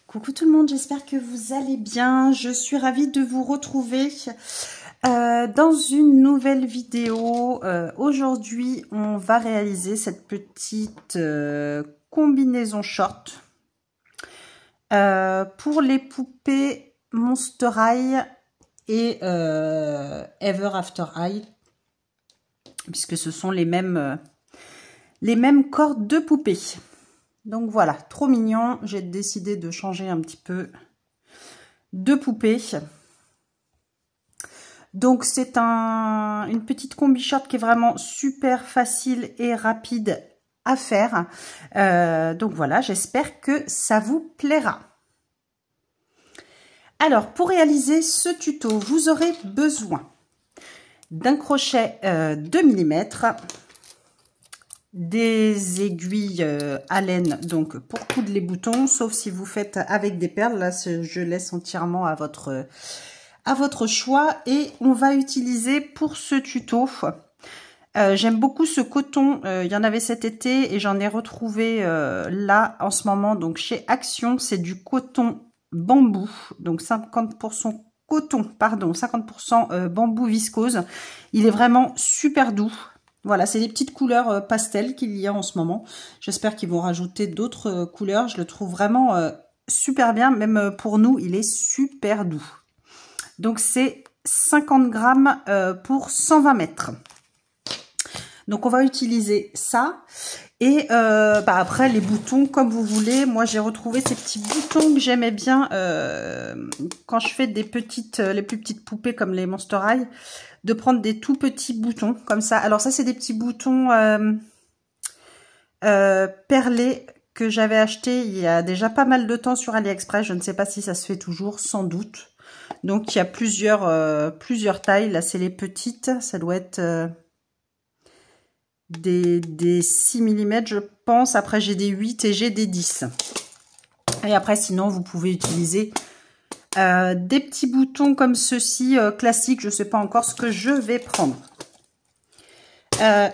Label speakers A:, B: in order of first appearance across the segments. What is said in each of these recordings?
A: Coucou tout le monde, j'espère que vous allez bien. Je suis ravie de vous retrouver dans une nouvelle vidéo. Aujourd'hui, on va réaliser cette petite combinaison short pour les poupées Monster High et Ever After High, puisque ce sont les mêmes cordes de poupées. Donc voilà, trop mignon. J'ai décidé de changer un petit peu de poupée. Donc c'est une petite combi short qui est vraiment super facile et rapide à faire. Donc voilà, j'espère que ça vous plaira. Alors pour réaliser ce tuto, vous aurez besoin d'un crochet 2 mm, des aiguilles à laine donc pour coudre les boutons, sauf si vous faites avec des perles. Là je laisse entièrement à votre choix. Et on va utiliser pour ce tuto, j'aime beaucoup ce coton, il y en avait cet été et j'en ai retrouvé là en ce moment, donc chez Action. C'est du coton bambou, donc 50% coton, pardon, 50% bambou viscose. Il est vraiment super doux. Voilà, c'est des petites couleurs pastel qu'il y a en ce moment. J'espère qu'ils vont rajouter d'autres couleurs. Je le trouve vraiment super bien. Même pour nous, il est super doux. Donc, c'est 50 grammes pour 120 mètres. Donc, on va utiliser ça. Et après, les boutons, comme vous voulez. Moi, j'ai retrouvé ces petits boutons que j'aimais bien quand je fais les plus petites poupées comme les Monster High, de prendre des tout petits boutons comme ça. Alors ça, c'est des petits boutons perlés que j'avais acheté il y a déjà pas mal de temps sur AliExpress. Je ne sais pas si ça se fait toujours, sans doute. Donc il y a plusieurs tailles. Là, c'est les petites. Ça doit être des 6 mm, je pense. Après, j'ai des 8 et j'ai des 10. Et après, sinon, vous pouvez utiliser des petits boutons comme ceci, classiques. Je ne sais pas encore ce que je vais prendre.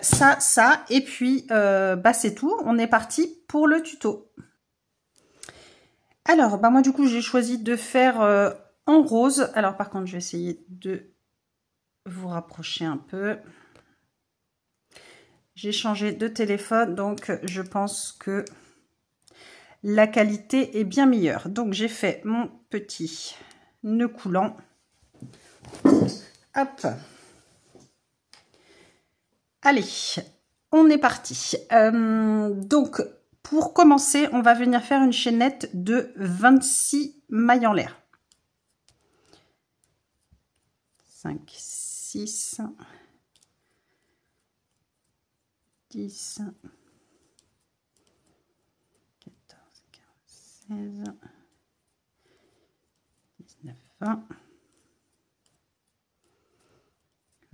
A: Ça, et puis c'est tout. On est parti pour le tuto. Alors, moi du coup, j'ai choisi de faire en rose. Alors par contre, je vais essayer de vous rapprocher un peu. J'ai changé de téléphone, donc je pense que la qualité est bien meilleure. Donc j'ai fait mon petit nœud coulant. Hop. Allez, on est parti. Donc, pour commencer, on va venir faire une chaînette de 26 mailles en l'air. 5, 6, 10, 14, 15, 16, 19, 20,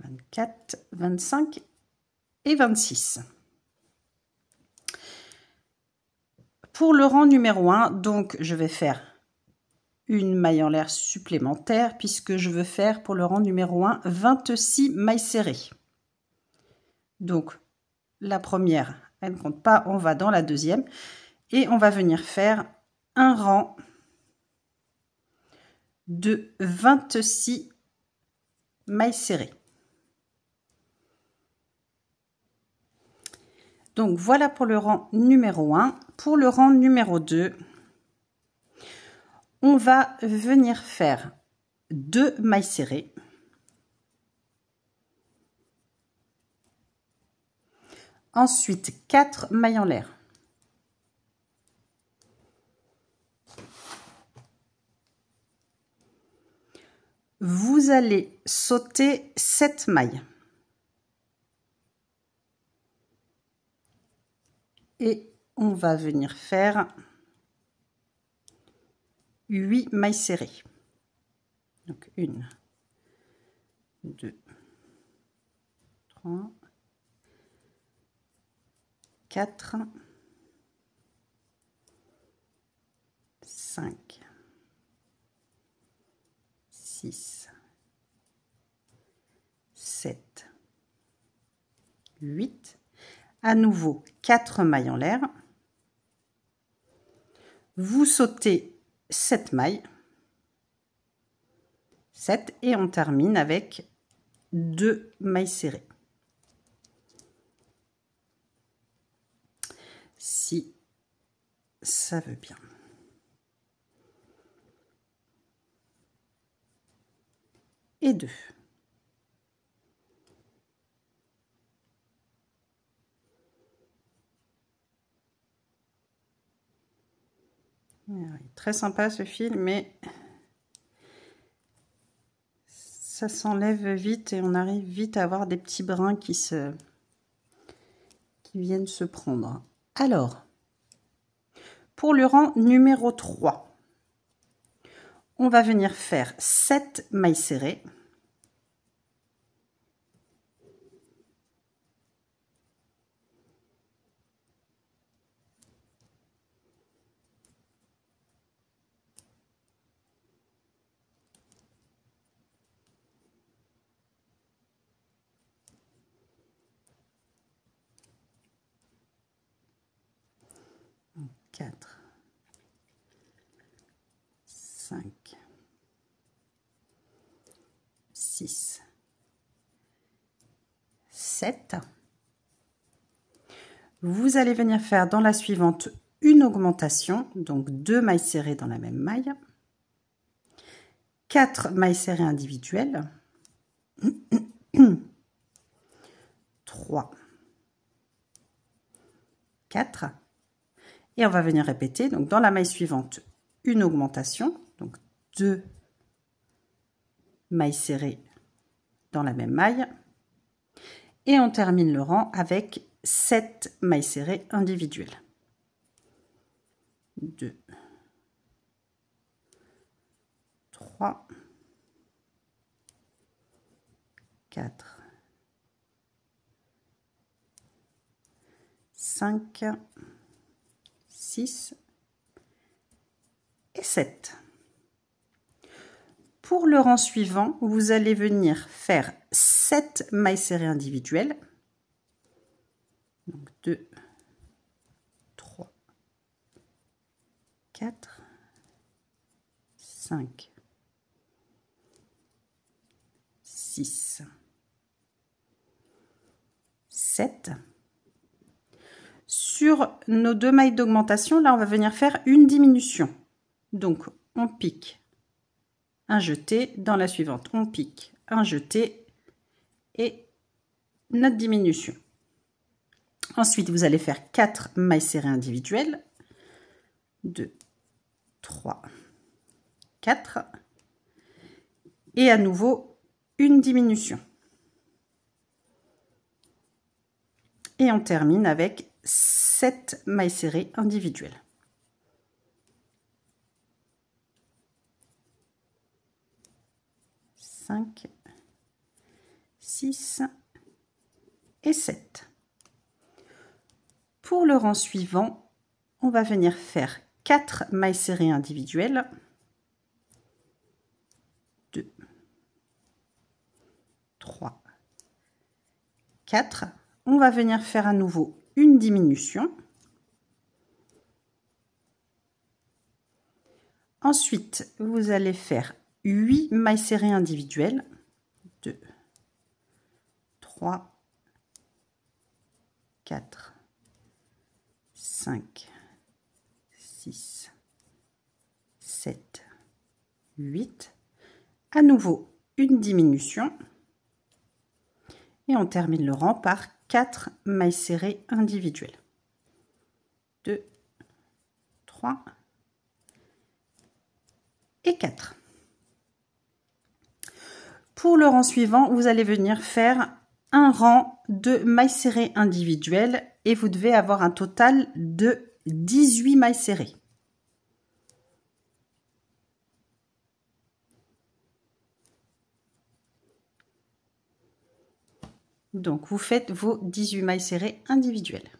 A: 24, 25 et 26. Pour le rang numéro 1, donc je vais faire une maille en l'air supplémentaire puisque je veux faire pour le rang numéro 1 26 mailles serrées. Donc la première, elle ne compte pas, on va dans la deuxième et on va venir faire un rang de 26 mailles serrées. Donc voilà pour le rang numéro 1. Pour le rang numéro 2, on va venir faire 2 mailles serrées. Ensuite, 4 mailles en l'air. Vous allez sauter 7 mailles. Et on va venir faire 8 mailles serrées. Donc 1, 2, 3, 4, 5, 6, 7, 8. À nouveau 4 mailles en l'air. Vous sautez 7 mailles. 7 et on termine avec 2 mailles serrées. Si ça veut bien. Et 2. Très sympa ce fil, mais ça s'enlève vite et on arrive vite à avoir des petits brins qui viennent se prendre. Alors, pour le rang numéro 3, on va venir faire 7 mailles serrées. Quatre, 5, 6, 7. Vous allez venir faire dans la suivante une augmentation, donc 2 mailles serrées dans la même maille, 4 mailles serrées individuelles, 3, 4, et on va venir répéter, donc dans la maille suivante, une augmentation, donc 2 mailles serrées dans la même maille, et on termine le rang avec 7 mailles serrées individuelles. 2, 3, 4, 5, 6 et 7. Pour le rang suivant, vous allez venir faire 7 mailles serrées individuelles. Donc 2, 3, 4, 5, 6, 7. Sur nos 2 mailles d'augmentation, là, on va venir faire une diminution. Donc, on pique un jeté, dans la suivante, on pique un jeté et notre diminution. Ensuite, vous allez faire 4 mailles serrées individuelles. 2, 3, 4. Et à nouveau, une diminution. Et on termine avec 7 mailles serrées individuelles. Cinq, 6 et 7. Pour le rang suivant, on va venir faire 4 mailles serrées individuelles. 2, 3, 4. On va venir faire à nouveau une diminution. Ensuite, vous allez faire 8 mailles serrées individuelles. 2, 3, 4, 5, 6, 7, 8. À nouveau, une diminution. Et on termine le rang par 4 mailles serrées individuelles. 2, 3 et 4. Pour le rang suivant, vous allez venir faire un rang de mailles serrées individuelles et vous devez avoir un total de 18 mailles serrées. Donc, vous faites vos 18 mailles serrées individuelles.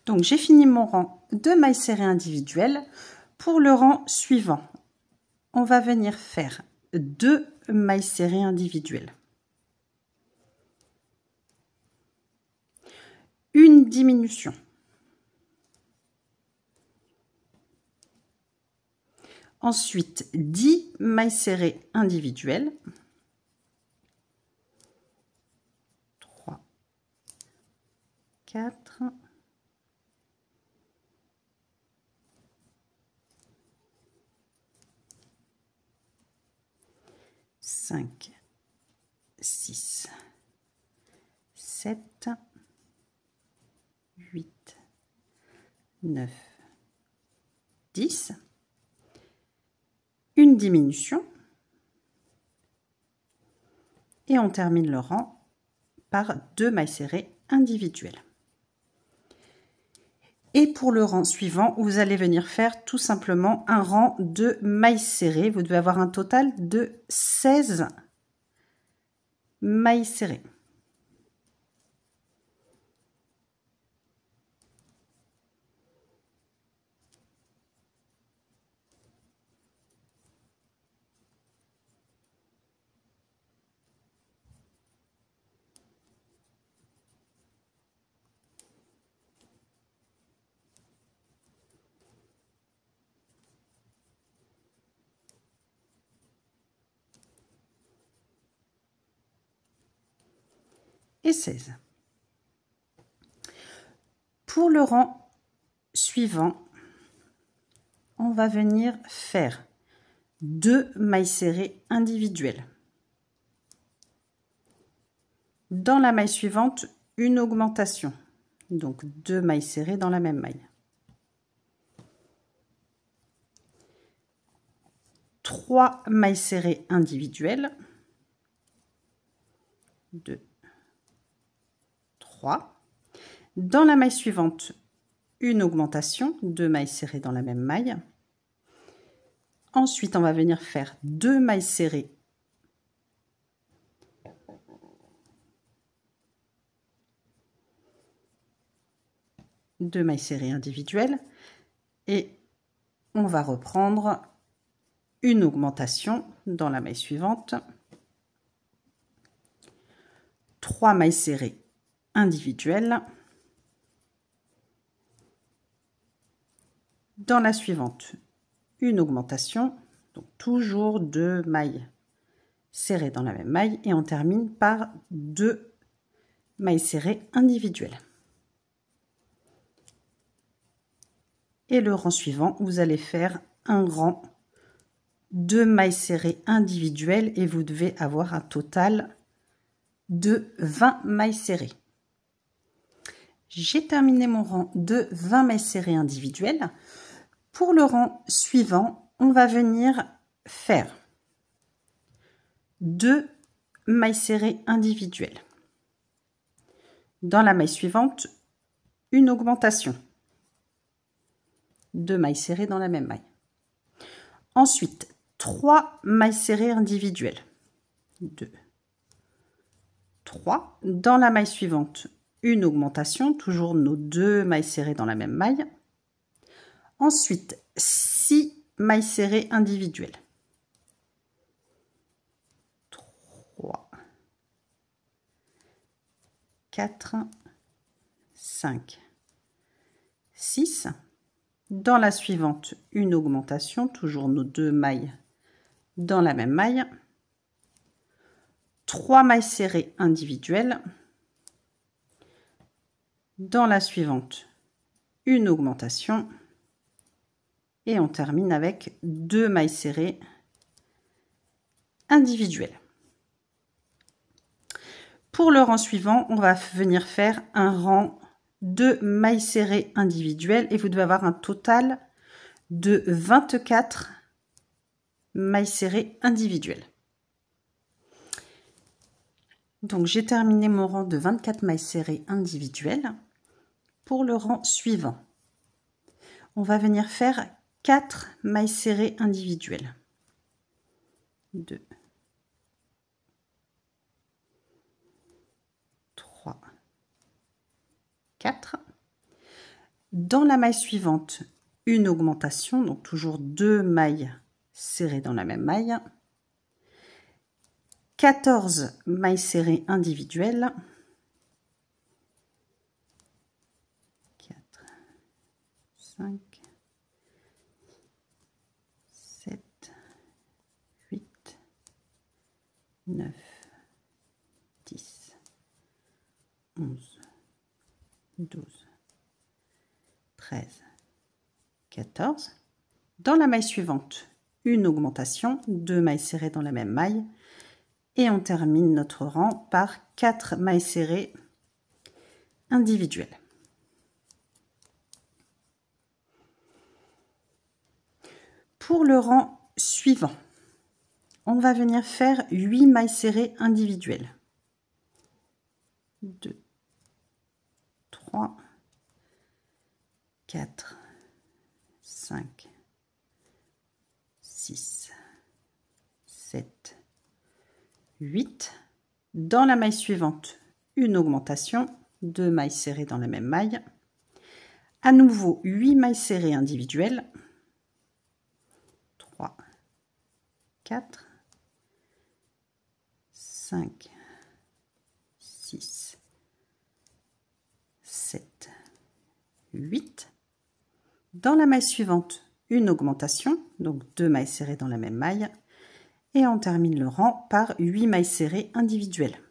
A: Donc, j'ai fini mon rang de mailles serrées individuelles. Pour le rang suivant, on va venir faire 2 mailles serrées individuelles. Une diminution. Ensuite, 10 mailles serrées individuelles. 3, 4, 5, 6, 7, 8, 9, 10. Une diminution. Et on termine le rang par 2 mailles serrées individuelles. Et pour le rang suivant, vous allez venir faire tout simplement un rang de mailles serrées. Vous devez avoir un total de 16 mailles serrées. Et 16. Pour le rang suivant, on va venir faire 2 mailles serrées individuelles. Dans la maille suivante, une augmentation. Donc 2 mailles serrées dans la même maille. 3 mailles serrées individuelles. 2, 3. Dans la maille suivante, une augmentation, 2 mailles serrées dans la même maille. Ensuite, on va venir faire 2 mailles serrées individuelles et on va reprendre une augmentation dans la maille suivante. 3 mailles serrées individuelles. Dans la suivante, une augmentation, donc toujours 2 mailles serrées dans la même maille et on termine par 2 mailles serrées individuelles. Et le rang suivant, vous allez faire un rang de mailles serrées individuelles et vous devez avoir un total de 20 mailles serrées. J'ai terminé mon rang de 20 mailles serrées individuelles. Pour le rang suivant, on va venir faire 2 mailles serrées individuelles. Dans la maille suivante, une augmentation. 2 mailles serrées dans la même maille. Ensuite, 3 mailles serrées individuelles. 2, 3. Dans la maille suivante, une augmentation, toujours nos 2 mailles serrées dans la même maille. Ensuite, 6 mailles serrées individuelles. 3, 4, 5, 6. Dans la suivante, une augmentation, toujours nos 2 mailles dans la même maille. 3 mailles serrées individuelles. Dans la suivante, une augmentation. Et on termine avec 2 mailles serrées individuelles. Pour le rang suivant, on va venir faire un rang de mailles serrées individuelles et vous devez avoir un total de 24 mailles serrées individuelles. Donc j'ai terminé mon rang de 24 mailles serrées individuelles. Pour le rang suivant, on va venir faire 4 mailles serrées individuelles. 2, 3, 4. Dans la maille suivante, une augmentation, donc toujours 2 mailles serrées dans la même maille. 14 mailles serrées individuelles. 4, 5, 7, 9, 10, 11, 12, 13, 14. Dans la maille suivante, une augmentation, 2 mailles serrées dans la même maille. Et on termine notre rang par 4 mailles serrées individuelles. Pour le rang suivant, on va venir faire 8 mailles serrées individuelles. 2, 3, 4, 5, 6, 7, 8. Dans la maille suivante, une augmentation, 2 mailles serrées dans la même maille. À nouveau, 8 mailles serrées individuelles. 3, 4, 5, 6, 7, 8. Dans la maille suivante, une augmentation, donc 2 mailles serrées dans la même maille. Et on termine le rang par 8 mailles serrées individuelles.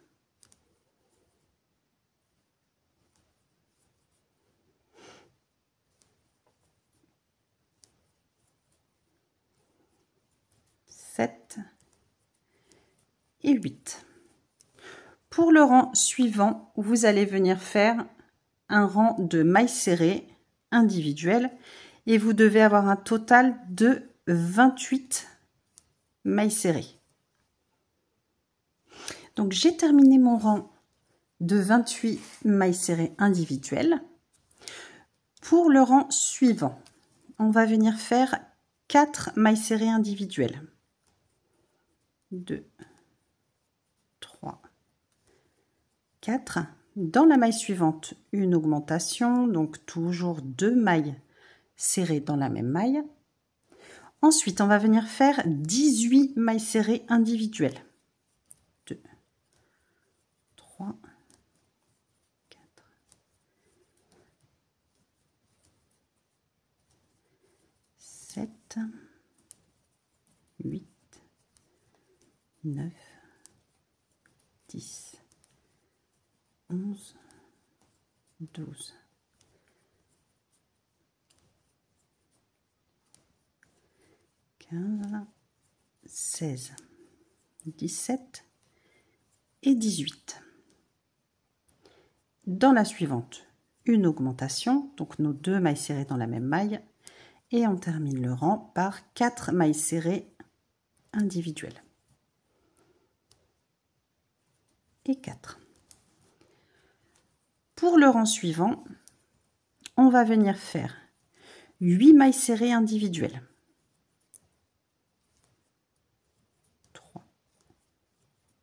A: Et 8. Pour le rang suivant, vous allez venir faire un rang de mailles serrées individuelles et vous devez avoir un total de 28 mailles serrées. Donc j'ai terminé mon rang de 28 mailles serrées individuelles. Pour le rang suivant, on va venir faire 4 mailles serrées individuelles. 2, 3, 4. Dans la maille suivante, une augmentation, donc toujours 2 mailles serrées dans la même maille. Ensuite, on va venir faire 18 mailles serrées individuelles. 2, 3, 4, 7, 8, 9, 10, 11, 12, 15, 16, 17 et 18. Dans la suivante, une augmentation, donc nos 2 mailles serrées dans la même maille, et on termine le rang par 4 mailles serrées individuelles. Et 4. Pour le rang suivant, on va venir faire 8 mailles serrées individuelles. 3,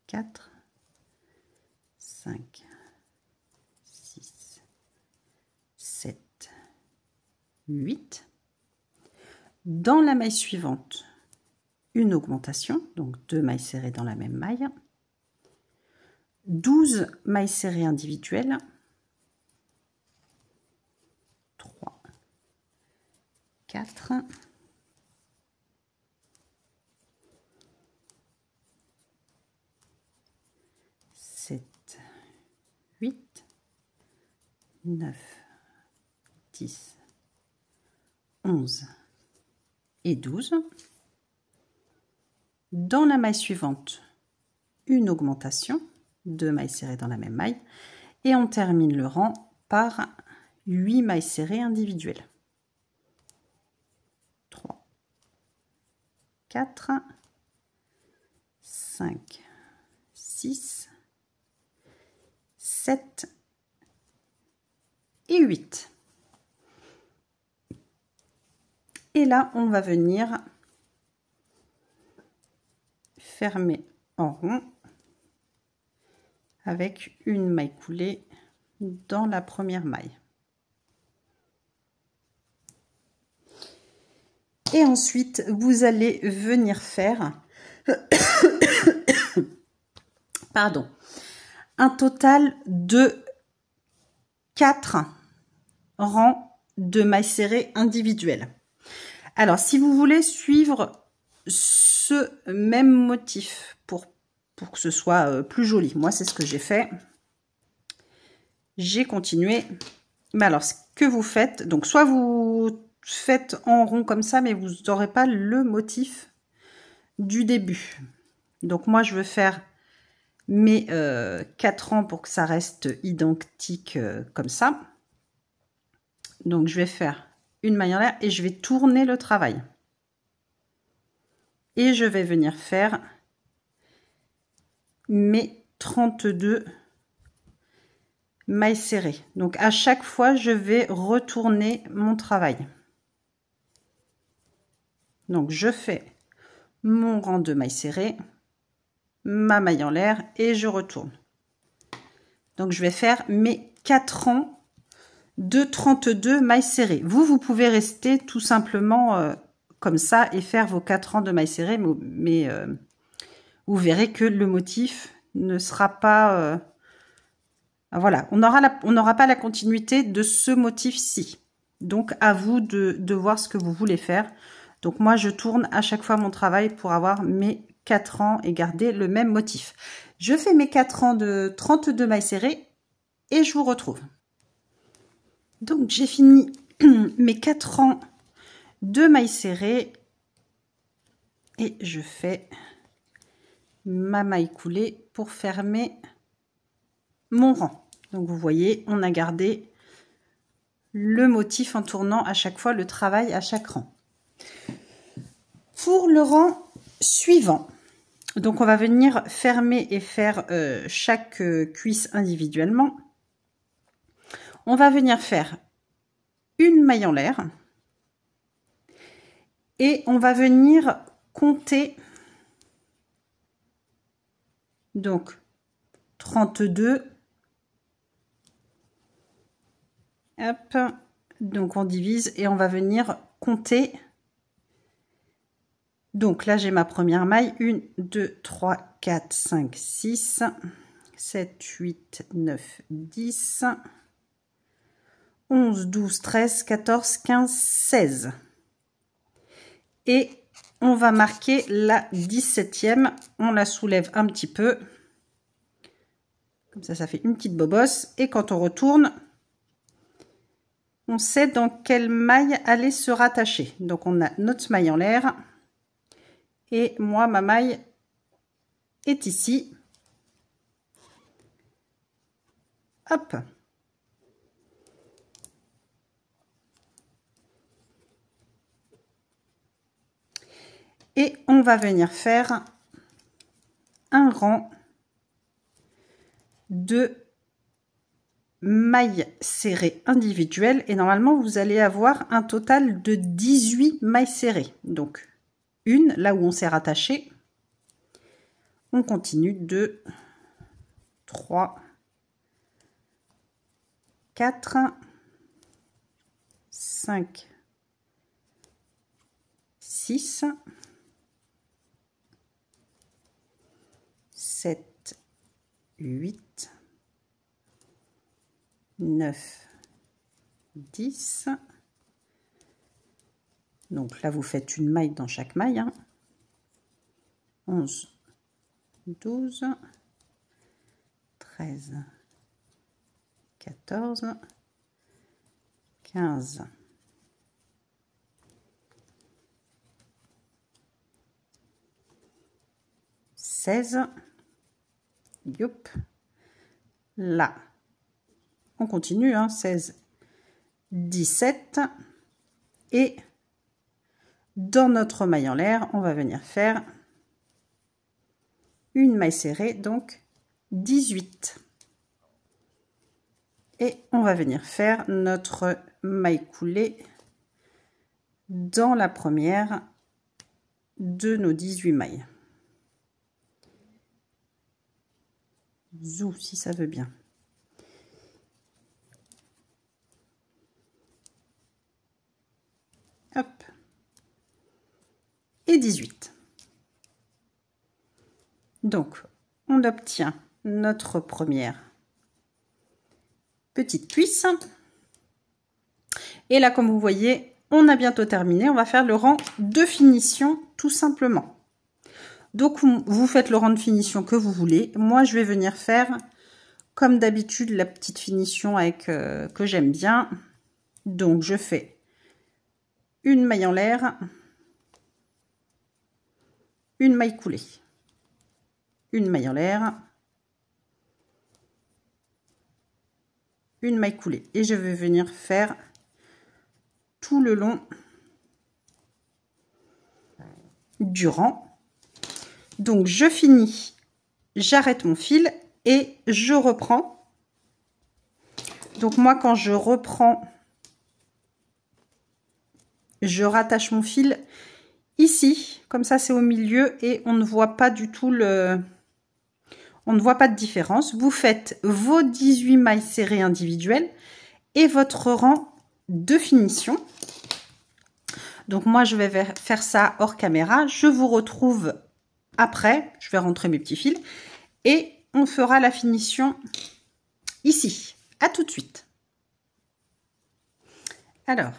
A: 4, 5, 6, 7, 8. Dans la maille suivante, une augmentation, donc 2 mailles serrées dans la même maille. 12 mailles serrées individuelles. 3, 4, 7, 8, 9, 10, 11 et 12. Dans la maille suivante, une augmentation, 2 mailles serrées dans la même maille, et on termine le rang par 8 mailles serrées individuelles. 3, 4, 5, 6, 7 et 8. Et là, on va venir fermer en rond avec une maille coulée dans la première maille. Et ensuite, vous allez venir faire pardon, un total de 4 rangs de mailles serrées individuelles. Alors, si vous voulez suivre ce même motif pour pour que ce soit plus joli. Moi, c'est ce que j'ai fait. J'ai continué. Mais alors, ce que vous faites, donc soit vous faites en rond comme ça, mais vous n'aurez pas le motif du début. Donc moi, je veux faire mes 4 rangs pour que ça reste identique comme ça. Donc, je vais faire une maille en l'air et je vais tourner le travail. Et je vais venir faire mes 32 mailles serrées. Donc, à chaque fois, je vais retourner mon travail. Donc, je fais mon rang de mailles serrées, ma maille en l'air et je retourne. Donc, je vais faire mes 4 rangs de 32 mailles serrées. Vous pouvez rester tout simplement comme ça et faire vos 4 rangs de mailles serrées, mais vous verrez que le motif ne sera pas... voilà, on n'aura pas la continuité de ce motif-ci. Donc, à vous de voir ce que vous voulez faire. Donc, moi, je tourne à chaque fois mon travail pour avoir mes 4 rangs et garder le même motif. Je fais mes 4 rangs de 32 mailles serrées et je vous retrouve. Donc, j'ai fini mes 4 rangs de mailles serrées et je fais ma maille coulée pour fermer mon rang. Donc, vous voyez, on a gardé le motif en tournant à chaque fois le travail à chaque rang. Pour le rang suivant, donc on va venir fermer et faire chaque cuisse individuellement. On va venir faire une maille en l'air et on va venir compter donc 32. Hop, donc on divise et on va venir compter. Donc là, j'ai ma première maille. 1, 2, 3, 4, 5, 6, 7, 8, 9, 10, 11, 12, 13, 14, 15, 16. Et on va marquer la 17e. On la soulève un petit peu. Comme ça fait une petite bobosse. Et quand on retourne, on sait dans quelle maille aller se rattacher. Donc, on a notre maille en l'air. Et moi, ma maille est ici. Hop. Et on va venir faire un rang de mailles serrées individuelles. Et normalement, vous allez avoir un total de 18 mailles serrées. Donc, une là où on s'est rattaché. On continue 2, 3, 4, 5, 6, 7, 8, 9, 10. Donc là, vous faites une maille dans chaque maille. Hein. 11, 12, 13, 14, 15, 16. Yop. Là, on continue. Hein, 16, 17. Et dans notre maille en l'air, on va venir faire une maille serrée, donc 18. Et on va venir faire notre maille coulée dans la première de nos 18 mailles. Zou, si ça veut bien. Hop. Et 18. Donc, on obtient notre première petite cuisse. Et là, comme vous voyez, on a bientôt terminé. On va faire le rang de finition, tout simplement. Donc, vous faites le rang de finition que vous voulez. Moi, je vais venir faire, comme d'habitude, la petite finition avec que j'aime bien. Donc, je fais une maille en l'air, une maille coulée, une maille en l'air, une maille coulée. Et je vais venir faire tout le long du rang. Donc, je finis, j'arrête mon fil et je reprends. Donc, moi, quand je reprends, je rattache mon fil ici. Comme ça, c'est au milieu et on ne voit pas du tout on ne voit pas de différence. Vous faites vos 18 mailles serrées individuelles et votre rang de finition. Donc, moi, je vais faire ça hors caméra. Je vous retrouve après. Je vais rentrer mes petits fils et on fera la finition ici. À tout de suite. Alors,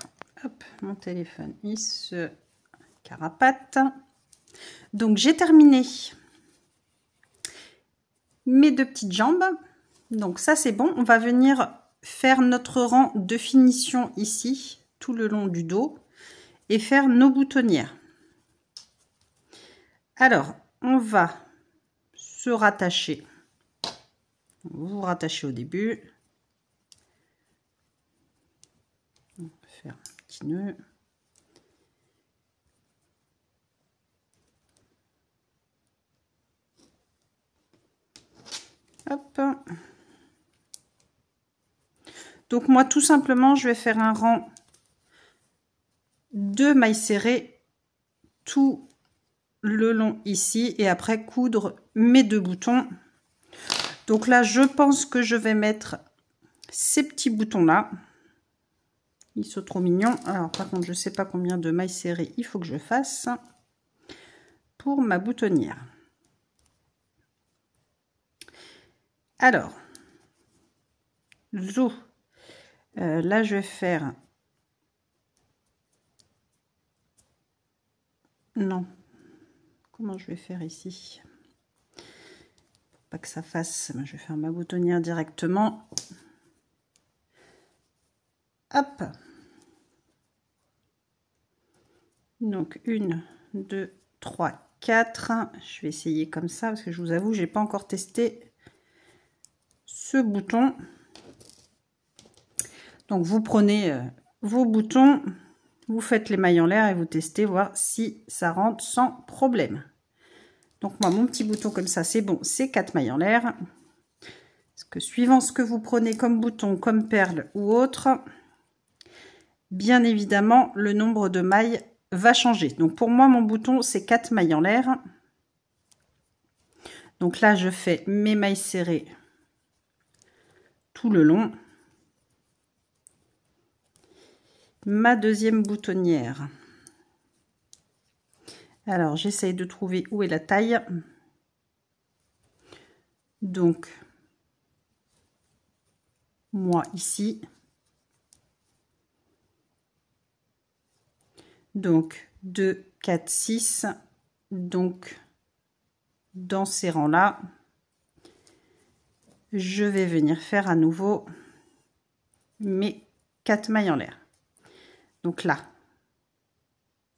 A: hop, mon téléphone, il se carapate. Donc, j'ai terminé mes deux petites jambes. Donc, ça, c'est bon. On va venir faire notre rang de finition ici, tout le long du dos, et faire nos boutonnières. Alors, on va se rattacher. Vous vous rattachez au début. On va faire un petit nœud. Hop. Donc moi, tout simplement, je vais faire un rang de mailles serrées tout le long ici et après coudre mes deux boutons. Donc là, je pense que je vais mettre ces petits boutons là. Ils sont trop mignons. Alors par contre, je sais pas combien de mailles serrées il faut que je fasse pour ma boutonnière. Alors, là, je vais faire... Non. Comment je vais faire ici? Pour pas que ça fasse... Je vais faire ma boutonnière directement. Hop. Donc, 1, 2, 3, 4. Je vais essayer comme ça parce que je vous avoue, j'ai pas encore testé ce bouton. Donc, vous prenez vos boutons, vous faites les mailles en l'air et vous testez, voir si ça rentre sans problème. Donc, moi, mon petit bouton comme ça, c'est bon, c'est 4 mailles en l'air. Parce que suivant ce que vous prenez comme bouton, comme perle ou autre, bien évidemment, le nombre de mailles va changer. Donc, pour moi, mon bouton, c'est 4 mailles en l'air. Donc là, je fais mes mailles serrées tout le long. Ma deuxième boutonnière. Alors, j'essaye de trouver où est la taille. Donc, moi ici. Donc, 2, 4, 6. Donc, dans ces rangs-là, je vais venir faire à nouveau mes 4 mailles en l'air. Donc là,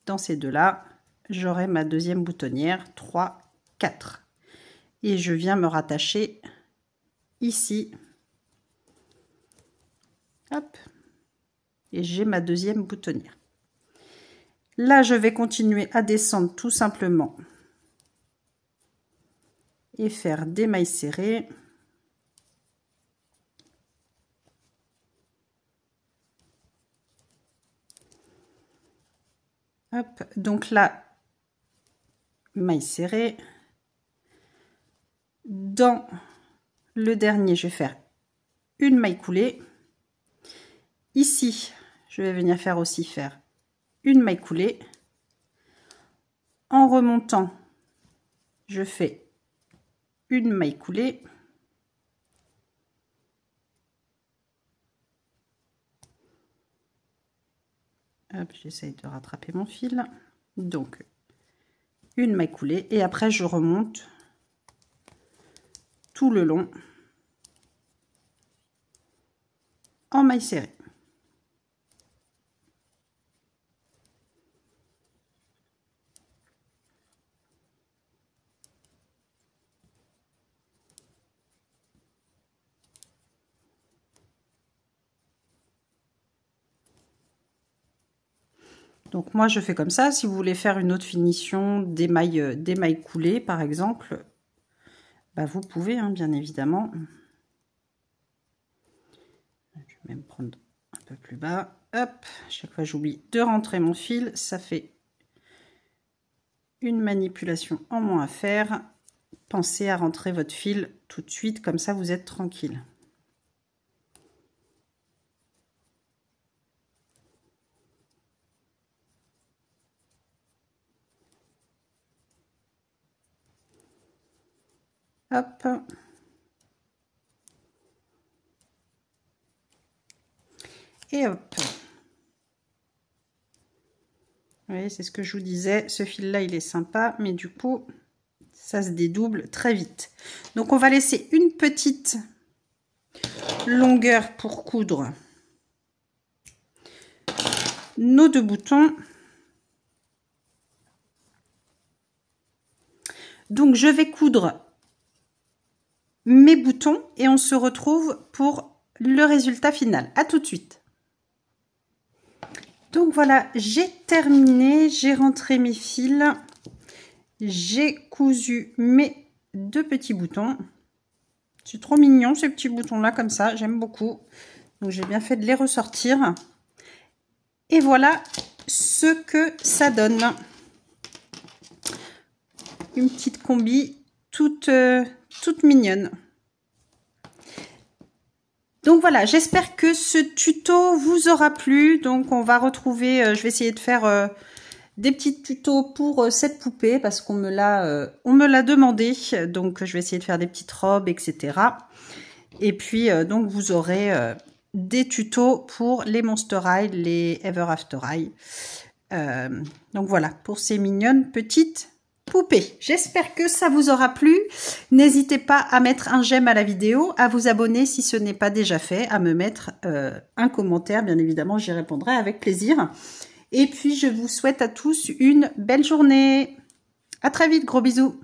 A: dans ces deux-là, j'aurai ma deuxième boutonnière, 3, 4. Et je viens me rattacher ici. Hop. Et j'ai ma deuxième boutonnière. Là, je vais continuer à descendre tout simplement et faire des mailles serrées. Hop. Donc là, maille serrée. Dans le dernier, je vais faire une maille coulée. Ici, je vais venir faire aussi faire une maille coulée. En remontant, je fais une maille coulée. Hop, j'essaye de rattraper mon fil. Donc, une maille coulée et après je remonte tout le long en maille serrée. Donc moi je fais comme ça. Si vous voulez faire une autre finition, des mailles coulées par exemple, bah vous pouvez hein, bien évidemment. Je vais même prendre un peu plus bas. Hop, chaque fois j'oublie de rentrer mon fil, ça fait une manipulation en moins à faire. Pensez à rentrer votre fil tout de suite, comme ça vous êtes tranquille. Hop. Et hop. Vous voyez, c'est ce que je vous disais. Ce fil-là, il est sympa, mais du coup, ça se dédouble très vite. Donc, on va laisser une petite longueur pour coudre nos 2 boutons. Donc, je vais coudre mes boutons et on se retrouve pour le résultat final. À tout de suite. Donc voilà, j'ai terminé, j'ai rentré mes fils, j'ai cousu mes 2 petits boutons. C'est trop mignon ces petits boutons là comme ça, j'aime beaucoup. Donc j'ai bien fait de les ressortir. Et voilà ce que ça donne. Une petite combi toute mignonne. Donc voilà, j'espère que ce tuto vous aura plu. Donc on va retrouver, je vais essayer de faire des petits tutos pour cette poupée parce qu'on me l'a demandé. Donc je vais essayer de faire des petites robes, etc. Et puis donc vous aurez des tutos pour les Monster High, les Ever After High. Donc voilà, pour ces mignonnes petites poupée. J'espère que ça vous aura plu. N'hésitez pas à mettre un j'aime à la vidéo, à vous abonner si ce n'est pas déjà fait, à me mettre un commentaire. Bien évidemment, j'y répondrai avec plaisir. Et puis, je vous souhaite à tous une belle journée. À très vite, gros bisous.